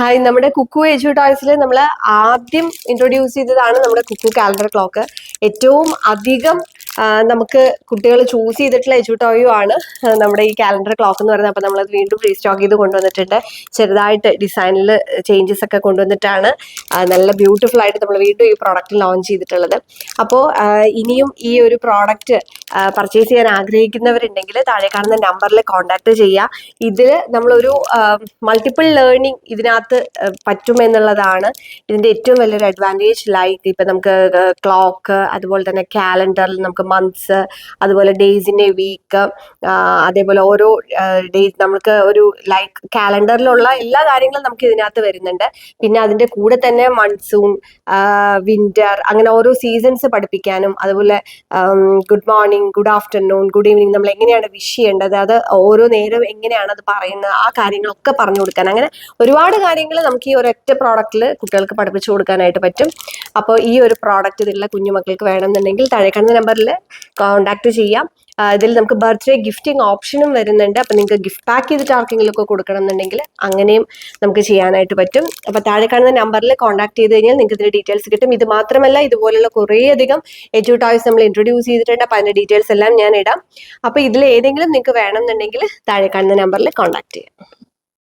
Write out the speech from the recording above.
Hi, നമ്മുടെ കുക്കു എജു ടോയ്സിൽ നമ്മൾ ആദ്യം ഇൻട്രൊഡ്യൂസ് ചെയ്തതാണ് നമ്മുടെ കുക്കു കാലണ്ടർ ക്ലോക്ക്. ഏറ്റവും അധികം നമുക്ക് കുട്ടികൾ ചൂസ് ചെയ്തിട്ടുള്ള എജു ടോയും ആണ് നമ്മുടെ ഈ കാലണ്ടർ ക്ലോക്ക് എന്ന് പറയുന്നത്. അപ്പോൾ നമ്മളത് വീണ്ടും റീസ്റ്റോക്ക് ചെയ്ത് കൊണ്ടുവന്നിട്ടുണ്ട്. ചെറുതായിട്ട് ഡിസൈനിൽ ചേഞ്ചസ് ഒക്കെ കൊണ്ടുവന്നിട്ടാണ് നല്ല ബ്യൂട്ടിഫുൾ ആയിട്ട് നമ്മൾ വീണ്ടും ഈ പ്രോഡക്റ്റ് ലോഞ്ച് ചെയ്തിട്ടുള്ളത്. അപ്പോൾ ഇനിയും ഈ ഒരു പ്രോഡക്റ്റ് പർച്ചേസ് ചെയ്യാൻ ആഗ്രഹിക്കുന്നവരുണ്ടെങ്കിൽ താഴെ കാണുന്ന നമ്പറിൽ കോൺടാക്ട് ചെയ്യുക. ഇതിൽ നമ്മളൊരു മൾട്ടിപ്പിൾ ലേണിംഗ് ഇതിനകത്ത് പറ്റുമെന്നുള്ളതാണ് ഇതിന്റെ ഏറ്റവും വലിയൊരു അഡ്വാൻറ്റേജ്. ലൈക്ക് ഇപ്പം നമുക്ക് ക്ലോക്ക്, അതുപോലെ തന്നെ കാലണ്ടറിൽ നമുക്ക് മന്ത്സ്, അതുപോലെ ഡേയ്സ് ഇൻ എ വീക്ക്, അതേപോലെ ഓരോ ഡേയ്സ് നമുക്ക് ഒരു ലൈക്ക് കാലണ്ടറിലുള്ള എല്ലാ കാര്യങ്ങളും നമുക്ക് ഇതിനകത്ത് വരുന്നുണ്ട്. പിന്നെ അതിന്റെ കൂടെ തന്നെ മൺസൂൺ, വിന്റർ, അങ്ങനെ ഓരോ സീസൺസ് പഠിപ്പിക്കാനും, അതുപോലെ good morning, good afternoon, good evening നമ്മൾ എങ്ങനെയാണ് വിഷ് ചെയ്യേണ്ടത്, അത് ഓരോ നേരം എങ്ങനെയാണ് അത് പറയുന്നത്, ആ കാര്യങ്ങളൊക്കെ പറഞ്ഞു കൊടുക്കാൻ, അങ്ങനെ ഒരുപാട് കാര്യങ്ങൾ നമുക്ക് ഈ ഒരൊറ്റ പ്രോഡക്റ്റിൽ കുട്ടികൾക്ക് പഠിപ്പിച്ചു കൊടുക്കാനായിട്ട് പറ്റും. അപ്പോൾ ഈ ഒരു പ്രോഡക്റ്റ് ഇതിലുള്ള കുഞ്ഞുമക്കൾക്ക് വേണമെന്നുണ്ടെങ്കിൽ താഴെ കാണുന്ന നമ്പറിൽ കോൺടാക്ട് ചെയ്യാം. ഇതിൽ നമുക്ക് ബർത്ത്ഡേ ഗിഫ്റ്റിംഗ് ഓപ്ഷനും വരുന്നുണ്ട്. അപ്പം നിങ്ങൾക്ക് ഗിഫ്റ്റ് പാക്ക് ചെയ്തിട്ട് ആർക്കെങ്കിലും ഒക്കെ കൊടുക്കണം എന്നുണ്ടെങ്കിൽ അങ്ങനെയും നമുക്ക് ചെയ്യാനായിട്ട് പറ്റും. അപ്പോൾ താഴെ കാണുന്ന നമ്പറിൽ കോൺടാക്ട് ചെയ്ത് കഴിഞ്ഞാൽ നിങ്ങൾക്ക് ഇതിന്റെ ഡീറ്റെയിൽസ് കിട്ടും. ഇത് മാത്രമല്ല, ഇതുപോലുള്ള കുറേയധികം എജു ടോയ്സ് നമ്മൾ ഇൻട്രൊഡ്യൂസ് ചെയ്തിട്ടുണ്ട്. അപ്പോൾ അതിന്റെ ഡീറ്റെയിൽസ് എല്ലാം ഞാൻ ഇടാം. അപ്പോൾ ഇതിൽ ഏതെങ്കിലും നിങ്ങൾക്ക് വേണമെന്നുണ്ടെങ്കിൽ താഴെ കാണുന്ന നമ്പറിൽ കോൺടാക്ട് ചെയ്യാം.